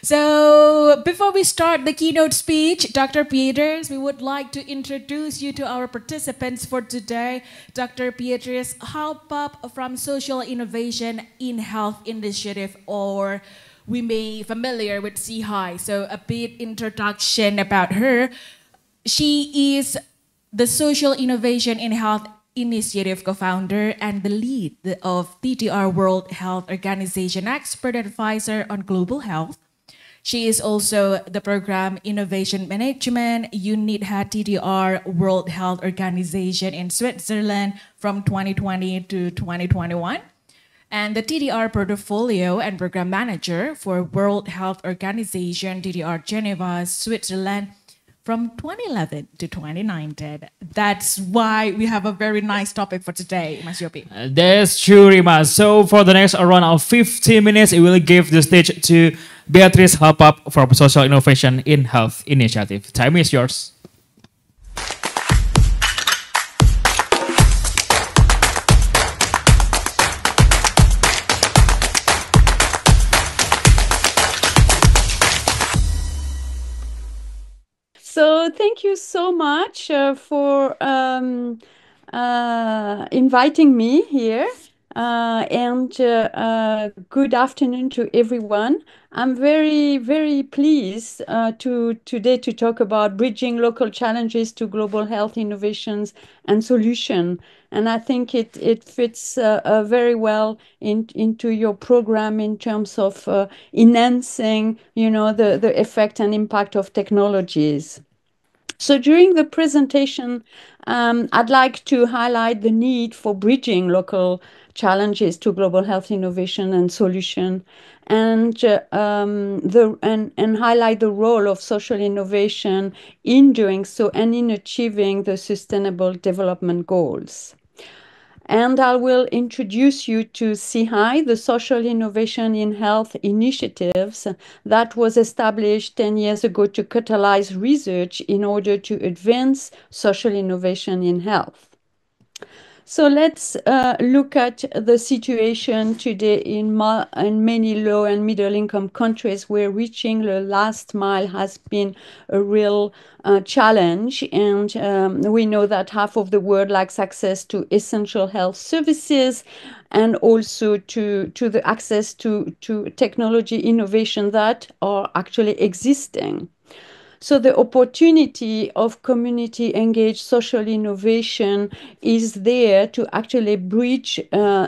So, before we start the keynote speech, Dr. Peters, we would like to introduce you to our participants for today. Dr. Beatrice Halpaap from Social Innovation in Health Initiative, or we may familiar with CHI. So, a bit introduction about her. She is the Social Innovation in Health Initiative co-founder and the lead of TTR World Health Organization expert advisor on global health. She is also the Program Innovation Management Unit Head TDR World Health Organization in Switzerland from 2020 to 2021, and the TDR Portfolio and Program Manager for World Health Organization TDR Geneva, Switzerland from 2011 to 2019. That's why we have a very nice topic for today, Mas Yopi. That's true, Rima. So for the next around of 15 minutes, we will give the stage to Beatrice Halpaap from Social Innovation in Health Initiative. Time is yours. So thank you so much for inviting me here. And good afternoon to everyone. I'm very, very pleased today to talk about bridging local challenges to global health innovations and solution. And I think it fits very well into your program in terms of enhancing, the effect and impact of technologies. So during the presentation, I'd like to highlight the need for bridging local challenges to global health innovation and solution, and and highlight the role of social innovation in doing so and in achieving the Sustainable Development Goals. And I will introduce you to CHI, the Social Innovation in Health Initiatives that was established 10 years ago to catalyze research in order to advance social innovation in health. So let's look at the situation today in many low and middle income countries where reaching the last mile has been a real challenge. And we know that half of the world lacks access to essential health services and also to the access to technology innovation that are actually existing. So the opportunity of community engaged social innovation is there to actually bridge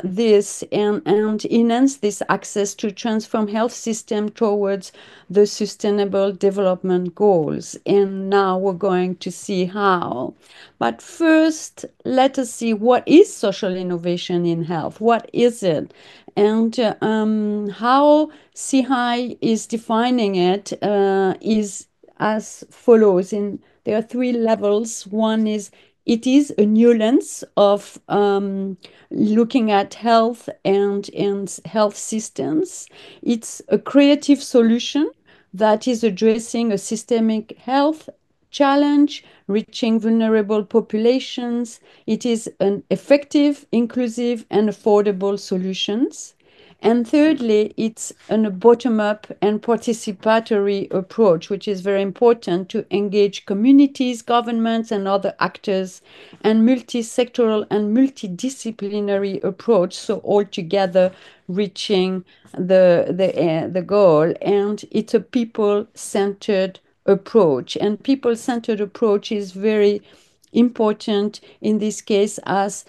this and enhance this access to transform health system towards the Sustainable Development Goals. And now we're going to see how. But first, let us see what is social innovation in health. What is it? And how CHI is defining it is as follows. There are three levels. One is it is a new lens of looking at health and health systems. It's a creative solution that is addressing a systemic health challenge, reaching vulnerable populations. It is an effective, inclusive, and affordable solutions. And thirdly, it's a bottom-up and participatory approach, which is very important to engage communities, governments, and other actors, and multi-sectoral and multidisciplinary approach, so all together reaching the goal. And it's a people-centered approach. And people-centered approach is very important in this case as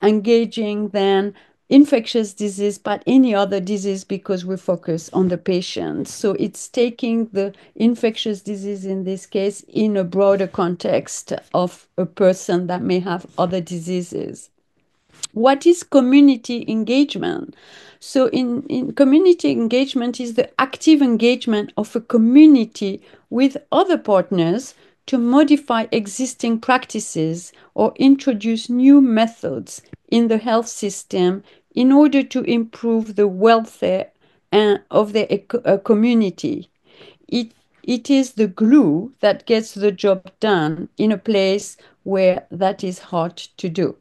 engaging then infectious disease, but any other disease because we focus on the patient. So it's taking the infectious disease in this case in a broader context of a person that may have other diseases. What is community engagement? So in community engagement is the active engagement of a community with other partners to modify existing practices or introduce new methods in the health system in order to improve the welfare of the community. It is the glue that gets the job done in a place where that is hard to do.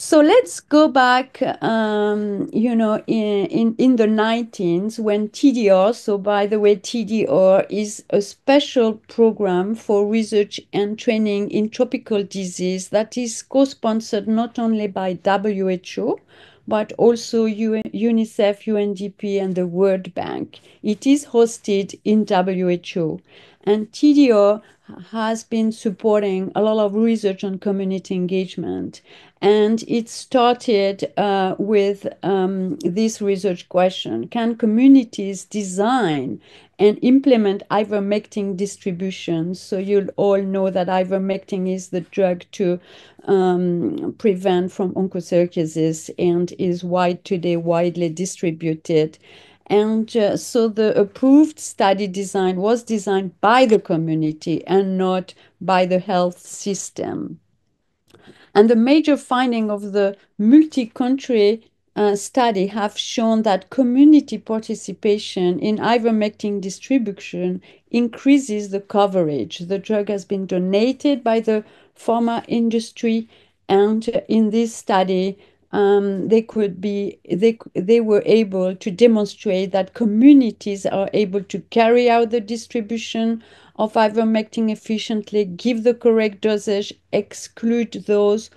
So let's go back, in the 19s when TDR, so by the way, TDR is a special program for research and training in tropical disease that is co-sponsored not only by WHO, but also UNICEF, UNDP, and the World Bank. It is hosted in WHO. And TDR has been supporting a lot of research on community engagement. And it started with this research question: can communities design and implement ivermectin distribution? So you'll all know that ivermectin is the drug to prevent from onchocerciasis and is widely distributed. And so the approved study design was designed by the community and not by the health system. And the major finding of the multi-country study have shown that community participation in ivermectin distribution increases the coverage. The drug has been donated by the pharma industry, and in this study, they were able to demonstrate that communities are able to carry out the distribution of ivermectin efficiently, give the correct dosage, exclude those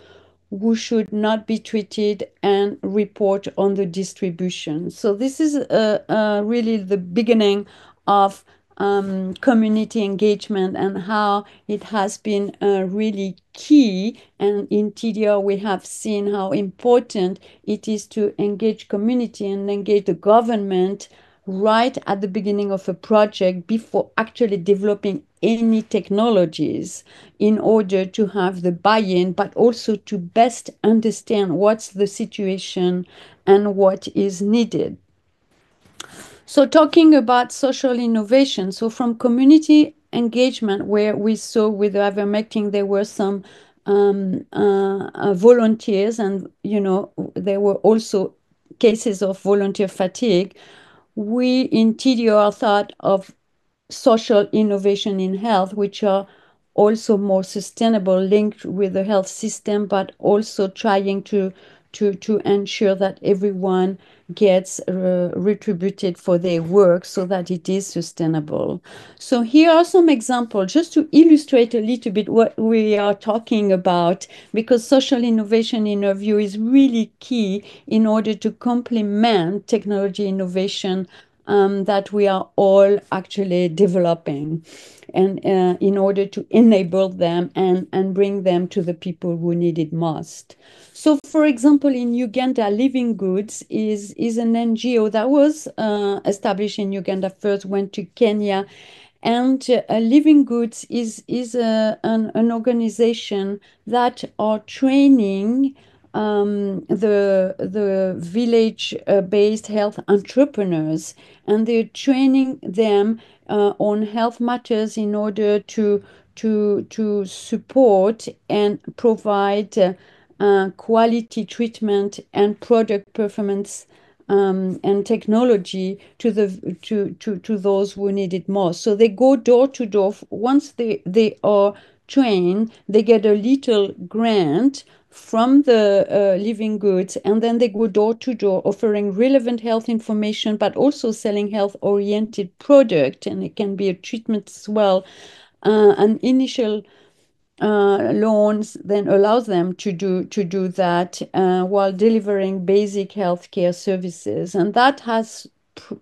who should not be treated, and report on the distribution. So this is really the beginning of community engagement and how it has been really key. And in TDR, we have seen how important it is to engage community and engage the government right at the beginning of a project before actually developing any technologies, in order to have the buy-in, but also to best understand what's the situation and what is needed. So talking about social innovation, so from community engagement, where we saw with ivermectin, there were some volunteers, and there were also cases of volunteer fatigue. We in TDR thought of social innovation in health, which are also more sustainable, linked with the health system, but also trying to ensure that everyone gets retributed for their work so that it is sustainable. So here are some examples just to illustrate a little bit what we are talking about, because social innovation, in our view, is really key in order to complement technology innovation that we are all actually developing, and in order to enable them and bring them to the people who need it most. So, for example, in Uganda, Living Goods is an NGO that was established in Uganda first, went to Kenya, and Living Goods is an organization that are training the village-based health entrepreneurs, and they're training them on health matters in order to support and provide quality treatment and product performance and technology to those who need it most. So they go door to door. Once they are trained, they get a little grant from the Living Goods, and then they go door to door offering relevant health information, but also selling health-oriented product, and it can be a treatment as well. An initial loans then allows them to do that while delivering basic healthcare services, and that has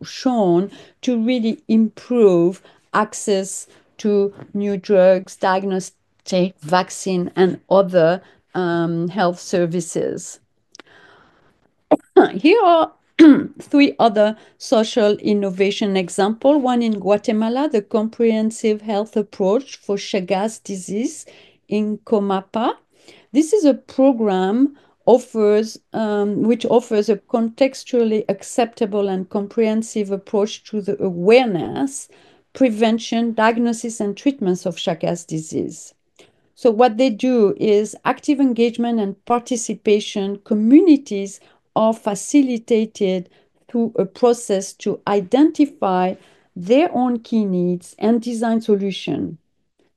shown to really improve access to new drugs, diagnostic, vaccine, and other health services. Here are three other social innovation examples. One in Guatemala, the comprehensive health approach for Chagas disease in Comapa. This is a program which offers a contextually acceptable and comprehensive approach to the awareness, prevention, diagnosis, and treatments of Chagas disease. So what they do is active engagement and participation. Communities are facilitated through a process to identify their own key needs and design solutions.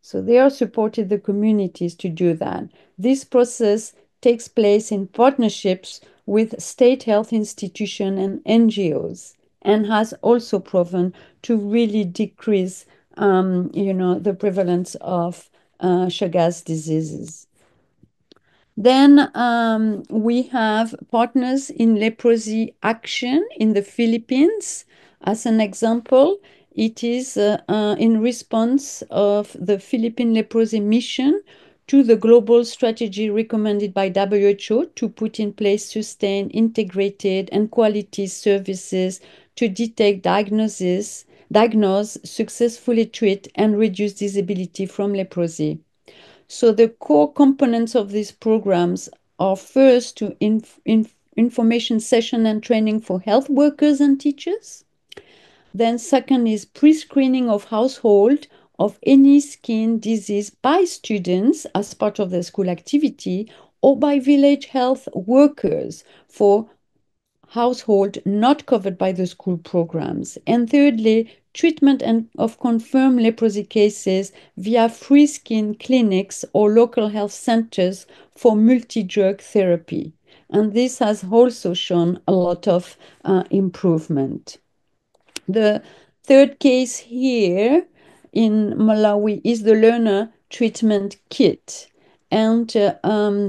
So they are supported the communities to do that. This process takes place in partnerships with state health institutions and NGOs, and has also proven to really decrease, the prevalence of Chagas diseases. Then we have partners in leprosy action in the Philippines. As an example, it is in response of the Philippine leprosy mission to the global strategy recommended by WHO to put in place sustained, integrated, and quality services to detect, diagnose, successfully treat, and reduce disability from leprosy. So the core components of these programs are first to information session and training for health workers and teachers. Then second is pre-screening of household of any skin disease by students as part of their school activity or by village health workers for household not covered by the school programs. And thirdly, treatment of confirmed leprosy cases via free skin clinics or local health centers for multi-drug therapy. And this has also shown a lot of improvement. The third case here in Malawi is the learner treatment kit. And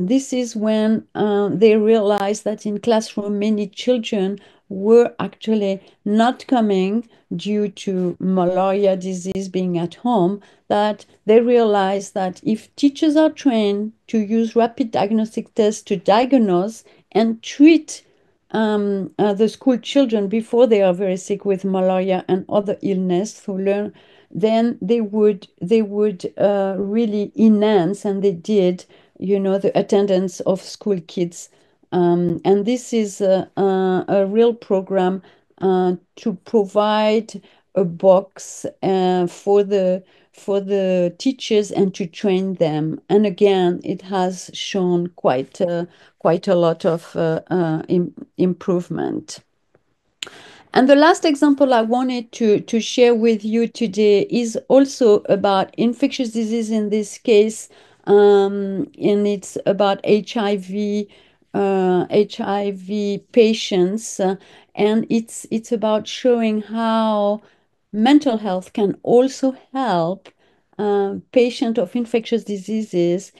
this is when they realized that in classroom, many children were actually not coming due to malaria disease being at home, that they realized that if teachers are trained to use rapid diagnostic tests to diagnose and treat the school children before they are very sick with malaria and other illness to learn, then they would really enhance, and they did, the attendance of school kids. And this is a real program to provide a box for the teachers and to train them. And again, it has shown quite a lot of improvement. And the last example I wanted to share with you today is also about infectious disease in this case, and it's about HIV, HIV patients, and it's about showing how mental health can also help patients of infectious diseases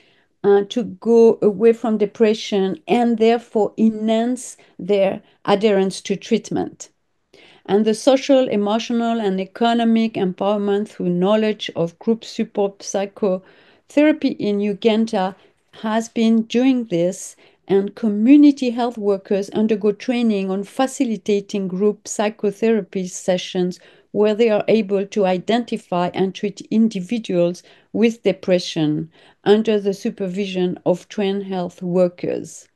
to go away from depression and therefore enhance their adherence to treatment. And the social, emotional, and economic empowerment through knowledge of group support psychotherapy in Uganda has been doing this, and community health workers undergo training on facilitating group psychotherapy sessions where they are able to identify and treat individuals with depression under the supervision of trained health workers.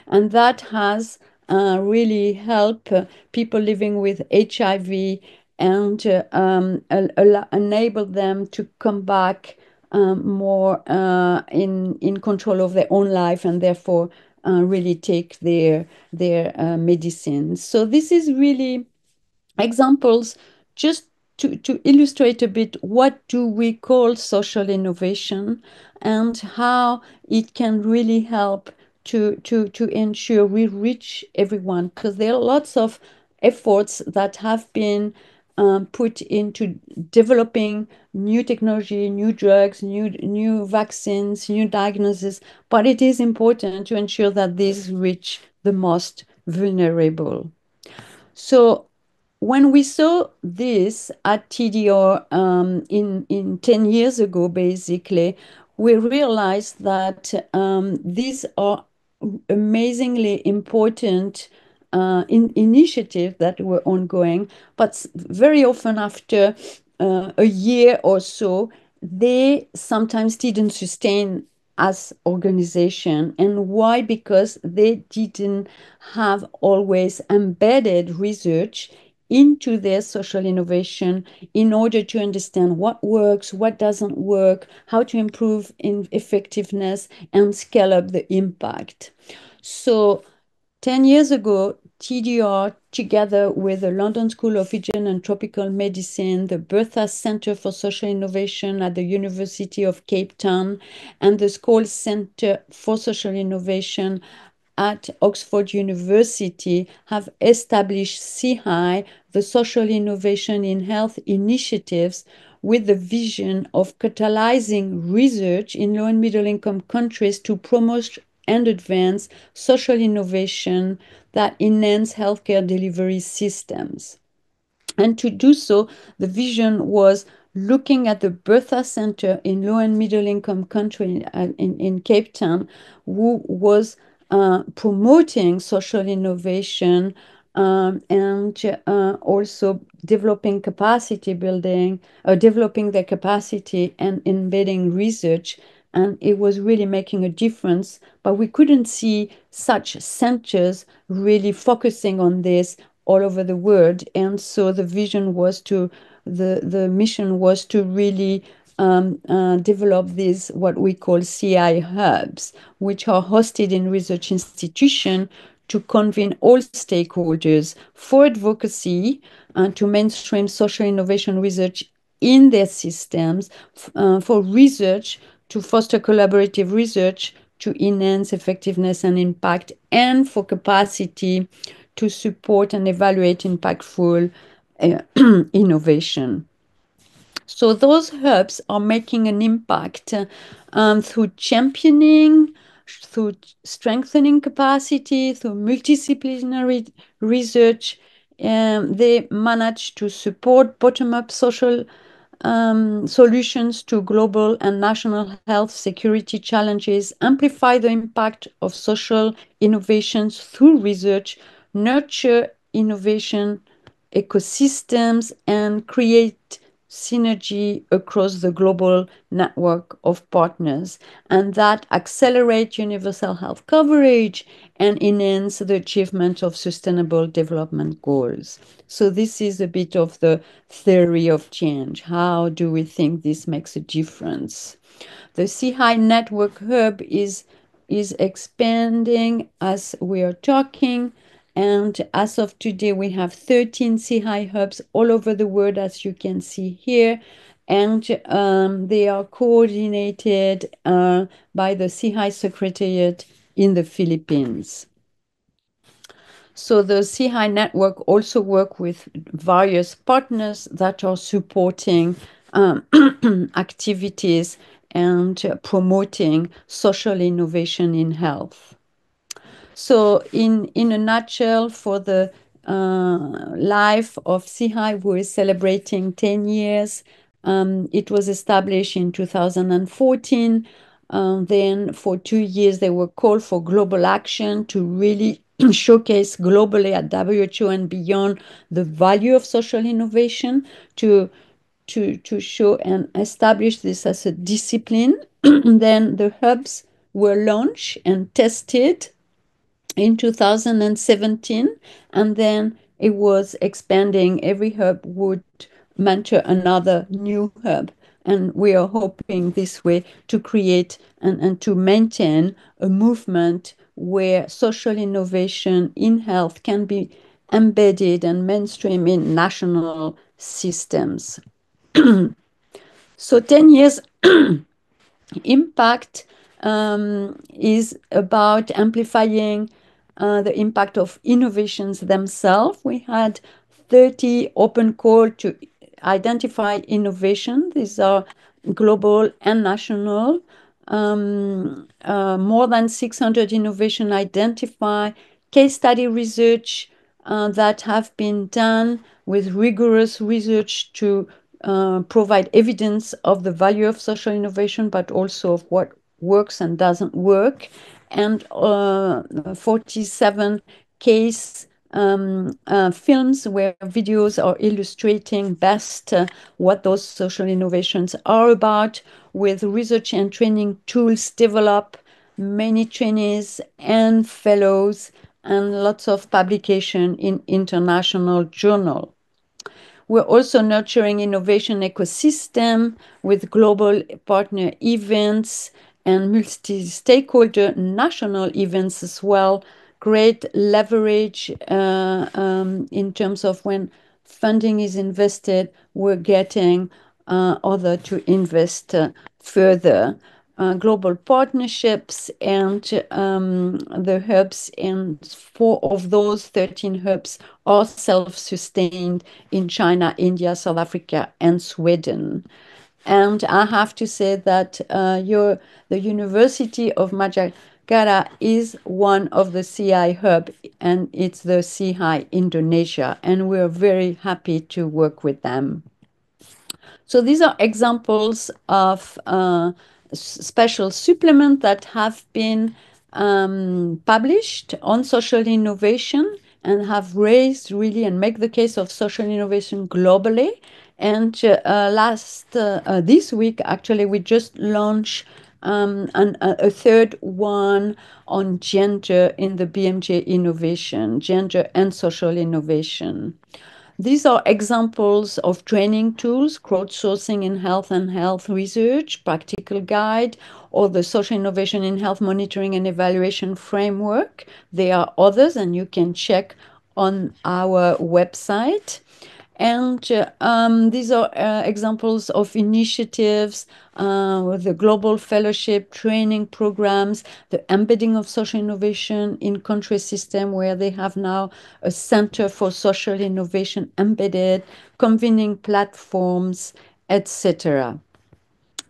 And that has really helped people living with HIV and enable them to come back more in control of their own life, and therefore really take their medicines. So this is really examples just to illustrate a bit what do we call social innovation and how it can really help to ensure we reach everyone, because there are lots of efforts that have been put into developing new technology, new drugs, new vaccines, new diagnoses, but it is important to ensure that these reach the most vulnerable. So when we saw this at TDR in 10 years ago, basically, we realized that these are amazingly important initiatives that were ongoing, but very often after a year or so, they sometimes didn't sustain as organization. And why? Because they didn't have always embedded research into their social innovation in order to understand what works, what doesn't work, how to improve in effectiveness and scale up the impact. So 10 years ago, TDR, together with the London School of Hygiene and Tropical Medicine, the Bertha Center for Social Innovation at the University of Cape Town, and the Scholes Center for Social Innovation at Oxford University, have established CHI, the Social Innovation in Health Initiatives, with the vision of catalyzing research in low and middle income countries to promote and advance social innovation that enhance healthcare delivery systems. And to do so, the vision was looking at the Bertha Center in low and middle income country in Cape Town, who was promoting social innovation, and also developing capacity building, developing their capacity and embedding research. And it was really making a difference, but we couldn't see such centers really focusing on this all over the world. And so the vision was to, the mission was to really develop these, what we call CI hubs, which are hosted in research institutions to convene all stakeholders for advocacy and to mainstream social innovation research in their systems, for research, to foster collaborative research, to enhance effectiveness and impact, and for capacity to support and evaluate impactful innovation. So those hubs are making an impact through championing, through strengthening capacity, through multidisciplinary research. They manage to support bottom-up social solutions to global and national health security challenges, amplify the impact of social innovations through research, nurture innovation ecosystems, and create synergy across the global network of partners, and that accelerate universal health coverage and enhance the achievement of sustainable development goals. So this is a bit of the theory of change. How do we think this makes a difference? The CHI Network Hub is expanding as we are talking. And as of today, we have 13 CHI hubs all over the world, as you can see here. And they are coordinated by the CHI Secretariat in the Philippines. So the CHI network also work with various partners that are supporting activities and promoting social innovation in health. So in a nutshell, for the life of CHI, who is celebrating 10 years, it was established in 2014. Then for 2 years, they were called for global action to really showcase globally at WHO and beyond the value of social innovation, to show and establish this as a discipline. Then the hubs were launched and tested in 2017, and then it was expanding. Every hub would mentor another new hub, and we are hoping this way to create and to maintain a movement where social innovation in health can be embedded and mainstream in national systems. So 10 years impact is about amplifying the impact of innovations themselves. We had 30 open call to identify innovation. These are global and national. More than 600 innovation identified, case study research that have been done with rigorous research to provide evidence of the value of social innovation, but also of what works and doesn't work. And 47 case films where videos are illustrating best what those social innovations are about, with research and training tools developed, many trainees and fellows, and lots of publication in international journal. We're also nurturing innovation ecosystem with global partner events and multi-stakeholder national events as well, great leverage in terms of when funding is invested, we're getting other to invest further. Global partnerships and the hubs, and 4 of those 13 hubs are self-sustained in China, India, South Africa, and Sweden. And I have to say that the University of Yogyakarta is one of the CI hub, and it's the CI Indonesia, and we're very happy to work with them. So these are examples of special supplements that have been published on social innovation and have raised really and make the case of social innovation globally. And this week, actually, we just launched a third one on gender in the BMJ innovation, gender and social innovation. These are examples of training tools, crowdsourcing in health and health research, practical guide, or the social innovation in health monitoring and evaluation framework. There are others, and you can check on our website. And these are examples of initiatives with the global fellowship training programs, the embedding of social innovation in country system where they have now a center for social innovation embedded, convening platforms, etc.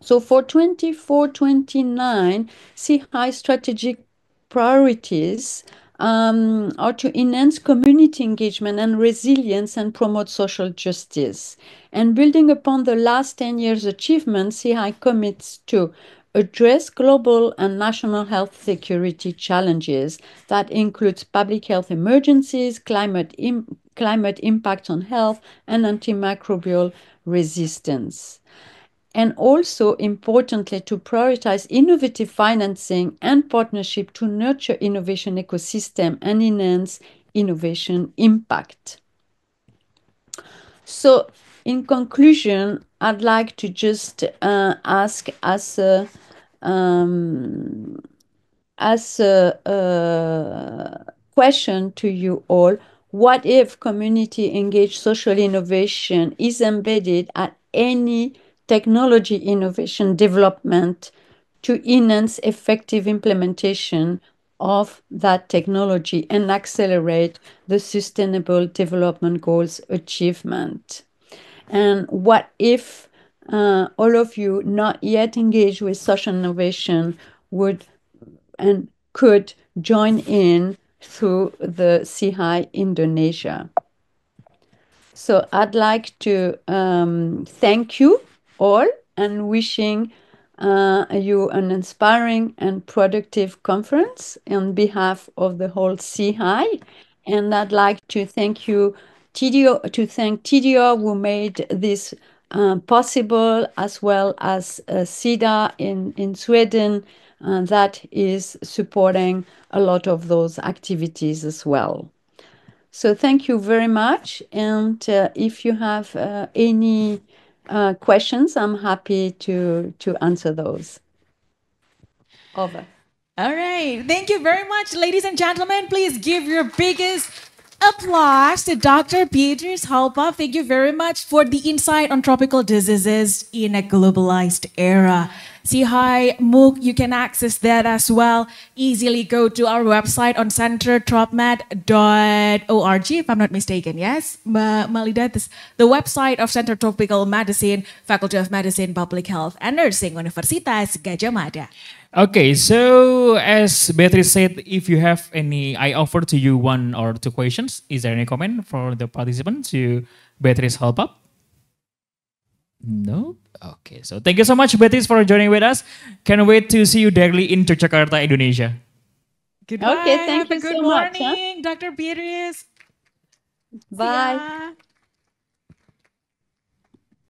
So for 24-29, CHI strategic priorities are to enhance community engagement and resilience and promote social justice. And building upon the last 10 years' achievements, CHI commits to address global and national health security challenges that includes public health emergencies, climate impact on health, and antimicrobial resistance. And also, importantly, to prioritize innovative financing and partnership to nurture innovation ecosystem and enhance innovation impact. So, in conclusion, I'd like to just ask as a question to you all: what if community engaged social innovation is embedded at any technology innovation development to enhance effective implementation of that technology and accelerate the Sustainable Development Goals achievement? And what if all of you not yet engaged with social innovation would and could join in through the CHI Indonesia? So I'd like to thank you all and wishing you an inspiring and productive conference on behalf of the whole CHI. And I'd like to thank you, TDO, who made this possible, as well as SIDA in Sweden, that is supporting a lot of those activities as well. So thank you very much. And if you have any questions, I'm happy to answer those. Over. All right. Thank you very much, ladies and gentlemen. Please give your biggest applause to Dr. Beatrice Halpaap. Thank you very much for the insight on tropical diseases in a globalized era. CHI MOOC, you can access that as well. Easily go to our website on centertropmed.org, if I'm not mistaken. Yes, Malida, this the website of Center Tropical Medicine, Faculty of Medicine, Public Health and Nursing, Universitas Gadjah Mada. Okay, so as Beatrice said, if you have any, I offer to you 1 or 2 questions. Is there any comment for the participants to Beatrice Halpaap? No? Okay, so thank you so much, Beatrice, for joining with us. Can't wait to see you daily in Yogyakarta, Indonesia. Goodbye. Okay, thank Have you a good so much. morning, Dr. Beatrice. Bye.